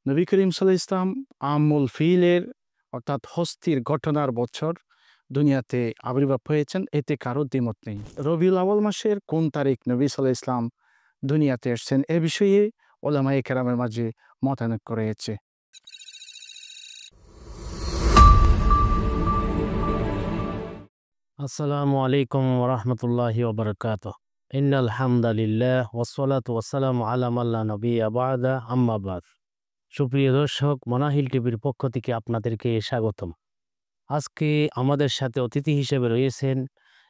নবী করিম সাল্লাল্লাহু আলাইহি ইসলাম আমুল ফিলের অর্থাৎ হস্তির ঘটনার বছর দুনিয়াতে আবির্ভাব হয়েছেন, এতে কারো দ্বিমত নেই। রবিউল আউয়াল মাসের কোন তারিখ নবী সাল্লাল্লাহু আলাইহি ইসলাম দুনিয়াতে এসেছেন এ বিষয়ে উলামায়ে কেরামের মাঝে মতানৈক্য রয়েছে। আসসালামু আলাইকুম ওয়া রাহমাতুল্লাহি ওয়া বারাকাতুহু। ইন্নাল হামদালিল্লাহ ওয়াসসালাতু ওয়াসসালামু আলা মান লা নাবিয়্যা বা'দা, আম্মা বা'দ। সুপ্রিয় দর্শক, মোনাহিল টিভির পক্ষ থেকে আপনাদেরকে স্বাগতম। আজকে আমাদের সাথে অতিথি হিসেবে রয়েছেন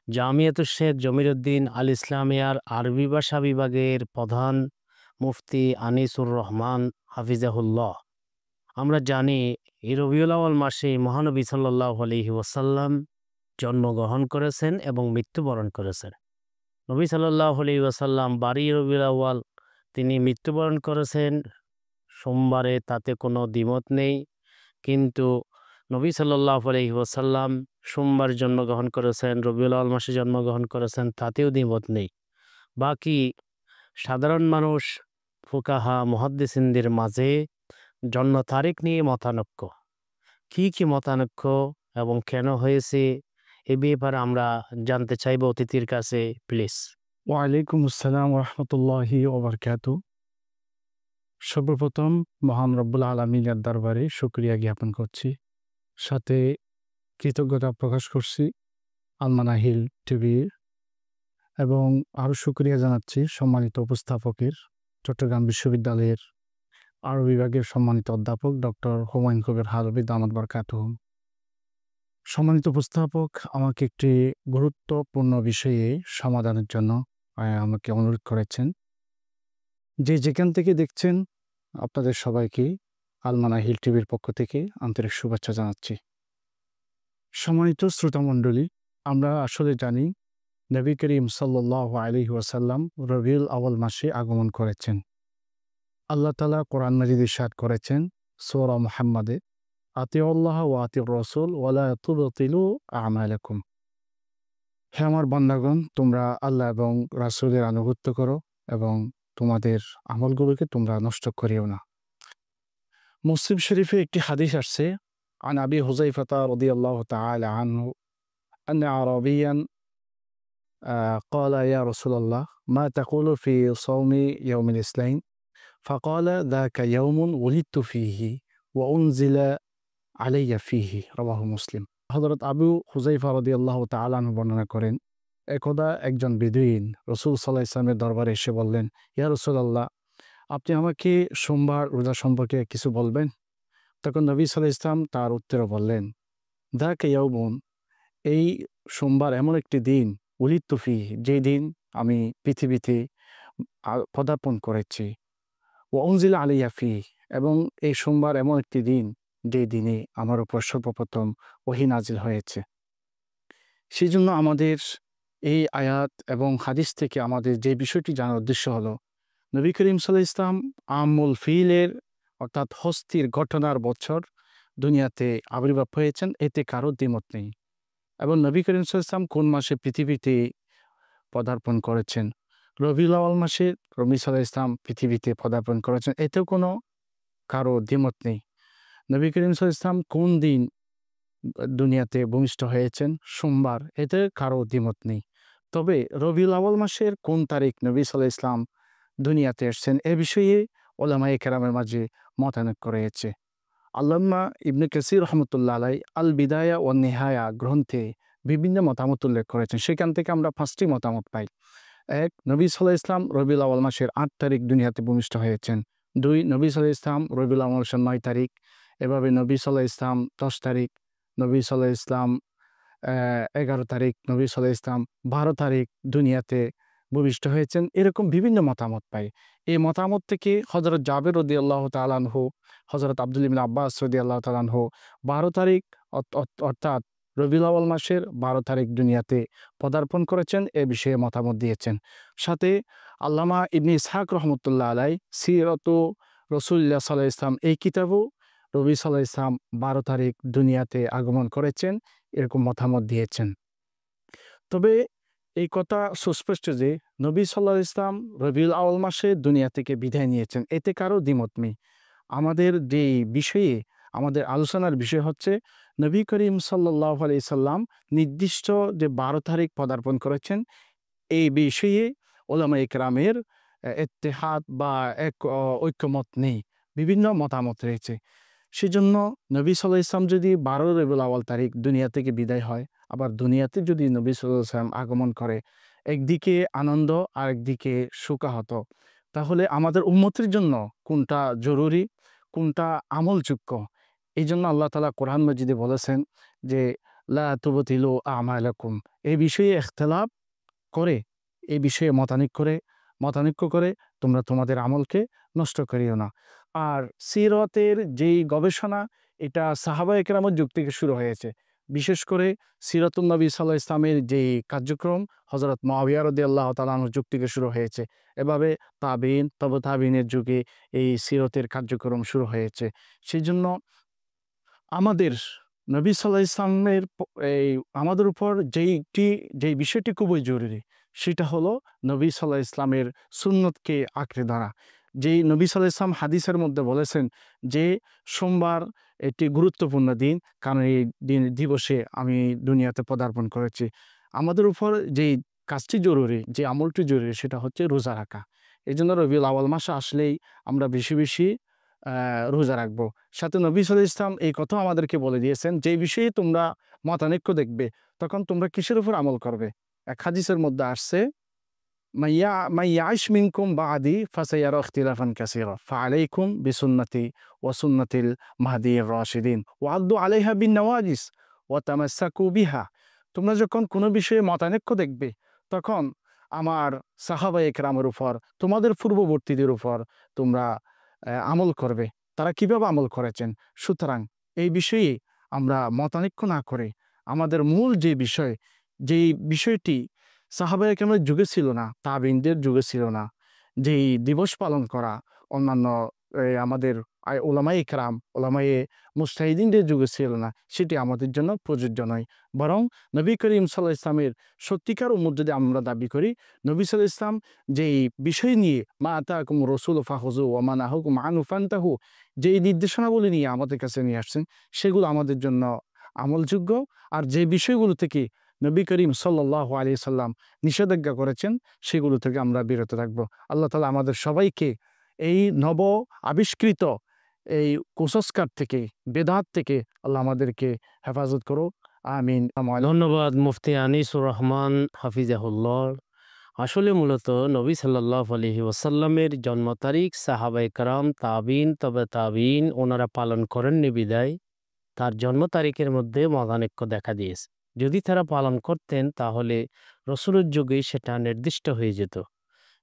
জামিয়াতুশ শেখ জমিরুদ্দিন আল ইসলামিয়ার আরবি ভাষা বিভাগের প্রধান মুফতি আনিসুর রহমান হাফিজাহুল্লাহ। আমরা জানি এই রবিউল আউয়াল মাসে মহানবী সাল্লাল্লাহু আলাইহি ওয়াসাল্লাম জন্মগ্রহণ করেছেন এবং মৃত্যুবরণ করেছেন। নবী সাল্লাল্লাহু আলাইহি ওয়াসাল্লাম 12 রবিউল আউয়াল তিনি মৃত্যুবরণ করেছেন সোমবারে, তাতে কোনো দ্বিমত নেই। কিন্তু নবী সাল্লাল্লাহু আলাইহি ওয়াসাল্লাম সোমবার জন্মগ্রহণ করেছেন, রবিউল আউয়াল মাসে জন্মগ্রহণ করেছেন, তাতেও দ্বিমত নেই। বাকি সাধারণ মানুষ, ফুকাহা, মুহাদ্দিসিনদের মাঝে জন্ম তারিখ নিয়ে মতানৈক্য। কি মতানৈক্য এবং কেন হয়েছে এ ব্যাপারে আমরা জানতে চাইব অতিথির কাছে, প্লিজ। ওয়ালাইকুম আসসালাম ওয়া রাহমাতুল্লাহি ওয়া বারাকাতুহু। সর্বপ্রথম মহান রব্বুল আলামিনের দরবারে শুকরিয়া জ্ঞাপন করছি, সাথে কৃতজ্ঞতা প্রকাশ করছি আল মানাহিল টিভির, এবং আরও শুকরিয়া জানাচ্ছি সম্মানিত উপস্থাপকের, চট্টগ্রাম বিশ্ববিদ্যালয়ের আরবি বিভাগের সম্মানিত অধ্যাপক ডক্টর হুমায়ুন কবির হালবি দামাত বারকাতুহু। সম্মানিত উপস্থাপক আমাকে একটি গুরুত্বপূর্ণ বিষয়ে সমাধানের জন্য আমাকে অনুরোধ করেছেন। যেখান থেকে দেখছেন আপনাদের সবাইকে আল মানাহিল টিভির পক্ষ থেকে আন্তরিক শুভেচ্ছা জানাচ্ছি। সম্মানিত শ্রোতামণ্ডলী, আমরা আসলে জানি নবী করিম সাল্লাল্লাহু আলাইহি ওয়াসাল্লাম রবিউল আউয়াল মাসে আগমন করেছেন। আল্লাহ তাআলা কোরআন মাজিদে ইরশাদ করেছেন সূরা মুহাম্মাদে, আতিউল্লাহ ওয়া আতিউর রাসূল ওয়া লা তুবতিলু আমালাকুম। হে আমার বান্দাগণ, তোমরা আল্লাহ এবং রাসূলের আনুগত্য করো এবং তোমাদের আমলগুলোকে তোমরা নষ্ট করিও না। মুসলিম শরীফে একটি হাদিস আসছে, আন আবি হুযাইফাতা রাদিয়াল্লাহু তাআলা আনহু আন্না আরাবিয়ান قال يا رسول الله ما تقول في صوم يوم الاثنين فقال ذاك يوم ولدت فيه وأنزل علي فيه রাওয়াহু মুসলিম। হযরত আবু হুযাইফা রাদিয়াল্লাহু তাআলা আনহু বর্ণনা করেন, একদা একজন বেদুইন রাসূল সাল্লাল্লাহু আলাইহি ওয়াসাল্লামের দরবারে এসে বললেন, ইয়া রাসূলুল্লাহ, আপনি আমাকে সোমবার রোজা সম্পর্কে কিছু বলবেন? তখন নবী সাল্লাল্লাহু আলাইহি ওয়াসাল্লাম তার উত্তরে বললেন, যাকা ইয়াউমুন, এই সোমবার এমন একটি দিন, উলিদতু ফিহি, যেই দিন আমি পৃথিবীতে পদার্পণ করেছি, ওয়া উনজিলা আলাইয়া ফিহি, এবং এই সোমবার এমন একটি দিন যে দিনে আমার উপর সর্বপ্রথম ওহী নাজিল হয়েছে। সেজন্য আমাদের এই আয়াত এবং হাদিস থেকে আমাদের যে বিষয়টি জানার উদ্দেশ্য হলো, নবী করিম সাল্লাল্লাহু আলাইহি ইসলাম আমুল ফিলের অর্থাৎ হস্তির ঘটনার বছর দুনিয়াতে আবির্ভাব হয়েছেন, এতে কারো দ্বিমত নেই। এবং নবী করিম সাল্লাল্লাহু আলাইহি ইসলাম কোন মাসে পৃথিবীতে পদার্পণ করেছেন, রবিউল আউয়াল মাসে নবী সাল্লাল্লাহু আলাইহি ইসলাম পৃথিবীতে পদার্পণ করেছেন, এতেও কোনো কারো দ্বিমত নেই। নবী করিম সাল্লাল্লাহু আলাইহি ইসলাম কোন দিন দুনিয়াতে ভূমিষ্ঠ হয়েছেন, সোমবার, এতে কারো দ্বিমত নেই। তবে রবিউল আউয়াল মাসের কোন তারিখ নবী সাল্লাল্লাহু আলাইহি ইসলাম দুনিয়াতে এসেছেন এ বিষয়ে উলামায়ে কেরামের মাঝে মতানৈক্য রয়েছে। আল্লামা ইবনে কাসির রহমতুল্লাহ আলাইহি আল বিদায়া ওয়ান নিহায়া গ্রন্থে বিভিন্ন মতামত উল্লেখ করেছেন। সেখান থেকে আমরা 5টি মতামত পাই। 1, নবী সাল্লাল্লাহু আলাইহি ইসলাম রবিউল আউয়াল মাসের 8 তারিখ দুনিয়াতে ভূমিষ্ঠ হয়েছেন। 2, নবী সাল্লাল্লাহু আলাইহি ইসলাম রবিউল আউয়াল মাসের 9 তারিখ। এভাবে নবী সাল্লাল্লাহু আলাইহি ইসলাম 10 তারিখ, নবী সাল্লাল্লাহু আলাইহি ইসলাম 11 তারিখ, নবী সাল্লাল্লাহু আলাইহি ইসলাম 12 তারিখ দুনিয়াতে ভূমিষ্ঠ হয়েছেন। এরকম বিভিন্ন মতামত পাই। এই মতামত থেকে হযরত জাবের রাদিয়াল্লাহু তাআলা আনহু, হযরত আব্দুল্লাহ ইবনে আব্বাস রাদিয়াল্লাহু তাআলা আনহু 12 তারিখ অর্থাৎ রবিউল আউয়াল মাসের 12 তারিখ দুনিয়াতে পদার্পণ করেছেন, এ বিষয়ে মতামত দিয়েছেন। সাথে আল্লামা ইবনে ইসহাক রহমতুল্লাহ আলাইহি সিরাতু রাসূলিল্লাহ সাল্লাল্লাহু আলাইহি ওয়াসাল্লাম এই কিতাবেও নবী সাল্লাল্লাহু আলাইহি ওয়াসাল্লাম 12 তারিখ দুনিয়াতে আগমন করেছেন, এরকম মতামত দিয়েছেন। তবে এই কথা সুস্পষ্ট যে নবী সাল্লাল্লাহু আলাইহি ওয়াসাল্লাম রবিউল আউয়াল মাসে দুনিয়া থেকে বিদায় নিয়েছেন, এতে কারো দ্বিমত নেই। আমাদের যেই বিষয়ে আমাদের আলোচনার বিষয় হচ্ছে নবী করিম সাল্লাল্লাহু আলাইহি সাল্লাম নির্দিষ্ট যে ১২ তারিখ পদার্পণ করেছেন, এই বিষয়ে ওলামায়ে কেরামের ইত্তেহাদ বা ঐক্যমত নেই। বিভিন্ন মতামত রয়েছে। সেজন্য নবী সাল্লাল্লাহু আলাইহি সাল্লাম যদি ১২ রবিউল আউয়াল তারিখ দুনিয়া থেকে বিদায় হয়, আবার দুনিয়াতে যদি নবী সাল্লাল্লাহু আলাইহি সাল্লাম আগমন করে, একদিকে আনন্দ আরেকদিকে শোকাহত। তাহলে আমাদের উম্মতের জন্য কোনটা জরুরি, কোনটা আমলযোগ্য? এইজন্য আল্লাহ তাআলা কোরআন মাজিদে বলেছেন যে, লা তুবতিলু আমালাকুম। এই বিষয়ে ইখতিলাফ করে, এই বিষয়ে মতানৈক্য করে তোমরা তোমাদের আমলকে নষ্ট করিও না। আর সিরতের যেই গবেষণা, এটা সাহাবায়ে কেরামের যুগ থেকে শুরু হয়েছে। বিশেষ করে সিরাতুন নবী সাল্লাল্লাহু আলাইহি ইসলামের যেই কার্যক্রম হযরত মুআবিয়া রাদিয়াল্লাহু তাআলা আনহুর যুগ থেকে শুরু হয়েছে। এভাবে তাবিঈন, তাবে তাবিঈনের যুগে এই সিরতের কার্যক্রম শুরু হয়েছে। সেজন্য আমাদের নবী সাল্লাল্লাহু আলাইহি সাল্লামের এই আমাদের উপর যেই বিষয়টি খুবই জরুরি, সেটা হলো নবী সাল্লাল্লাহু আলাইহি ইসলামের সুন্নতকে আঁকড়ে ধরা। যেই নবী সাল্লাল্লাহু আলাইহি সাল্লাম হাদিসের মধ্যে বলেছেন যে, সোমবার একটি গুরুত্বপূর্ণ দিন, কারণ এই দিবসে আমি দুনিয়াতে পদার্পণ করেছি। আমাদের উপর যেই কাজটি জরুরি, যে আমলটি জরুরি, সেটা হচ্ছে রোজা রাখা। এজন্য রবিউল আউয়াল মাস আসলেই আমরা বেশি রোজা রাখবো। সাথে নবী সাল্লাল্লাহু আলাইহি ইসলাম এই কথাও আমাদেরকে বলে দিয়েছেন, যে বিষয়ে তোমরা মতানৈক্য দেখবে, তখন তোমরা কিসের উপর আমল করবে? এক হাদিসের মধ্যে আসছে, মান ইয়াইশ মিনকুম বা'দি ফাসায়ারা ইখতিলাফান কাসীরা ফাআলাইকুম বিসুন্নতি ওয়া সুন্নাতিল মাহদিয়্যির রাশিদিন ওয়া আদ্দু আলাইহা বিন-নওয়াজিস ওয়া তামাসসাকু বিহা। তোমরা যখন কোনো বিষয়ে মতানৈক্য দেখবে, তখন আমার সাহাবায়ে কেরামের উপর, তোমাদের পূর্ববর্তীদের উপর তোমরা আমল করবে। তারা কিভাবে আমল করেছেন? সুতরাং এই বিষয়ে আমরা মতানৈক্য না করে আমাদের মূল যে বিষয়, যেই বিষয়টি সাহাবায়ে কেরামের যুগে ছিল না, তাবিঈনদের যুগে ছিল না, যেই দিবস পালন করা অন্যান্য আমাদের উলামায়ে কেরাম, উলামায়ে মুজতাহিদিনদের যুগে ছিল না, সেটি আমাদের জন্য প্রযোজ্য নয়। বরং নবী করিম সাল্লাল্লাহু আলাইহি ইসলামের সত্যিকার উম্মত যদি আমরা দাবি করি, নবী সাল্লাল্লাহু আলাইহি ইসলাম যেই বিষয় নিয়ে মা আতাকুম রাসূলু ফাখুযু ওয়া মা নাহাকুম আনহু ফান্তাহু, যেই নির্দেশনাবলী নিয়ে আমাদের কাছে নিয়ে আসছেন, সেগুলো আমাদের জন্য আমলযোগ্য। আর যে বিষয়গুলো থেকে নবী করিম সাল্লাল্লাহু আলাইহি সাল্লাম নিষেধাজ্ঞা করেছেন, সেগুলো থেকে আমরা বিরত থাকবো। আল্লাহ তাআলা আমাদের সবাইকে এই নব আবিষ্কৃত এই কুসংস্কার থেকে, বেদাত থেকে আল্লাহ আমাদেরকে হেফাজত করুক। আমিন। ধন্যবাদ মুফতি আনিসুর রহমান হাফিজাহুল্লাহ। আসলে মূলত নবী সাল্লাল্লাহু আলাইহি ওয়াসাল্লামের জন্ম তারিখ সাহাবায়ে কেরাম, তাবিঈন, তবে তাবিঈন ওনারা পালন করেননি বিধায় তার জন্ম তারিখের মধ্যে মতানৈক্য দেখা দিয়েছে। যদি তারা পালন করতেন তাহলে রসুলের যুগেই সেটা নির্দিষ্ট হয়ে যেত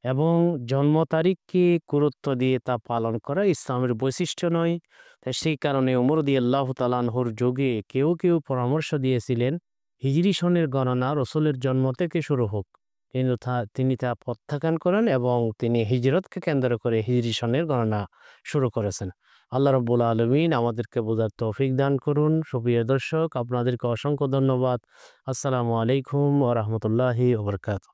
এবং জন্ম তারিখকে গুরুত্ব দিয়ে তা পালন করা ইসলামের বৈশিষ্ট্য নয়। তাই সেই কারণে ওমর রাদিয়াল্লাহু তাআলা আনহুর যুগে কেউ পরামর্শ দিয়েছিলেন হিজরি সনের গণনা রসুলের জন্ম থেকে শুরু হোক, কিন্তু তিনি তা প্রত্যাখ্যান করেন এবং তিনি হিজরতকে কেন্দ্র করে হিজরি সনের গণনা শুরু করেছেন। আল্লাহ রাব্বুল আলামিন আমাদেরকে বোঝার তৌফিক দান করুন। সুপ্রিয় দর্শক, আপনাদেরকে অসংখ্য ধন্যবাদ। আসসালামু আলাইকুম ওয়া রাহমাতুল্লাহি ওয়া বারাকাতুহু।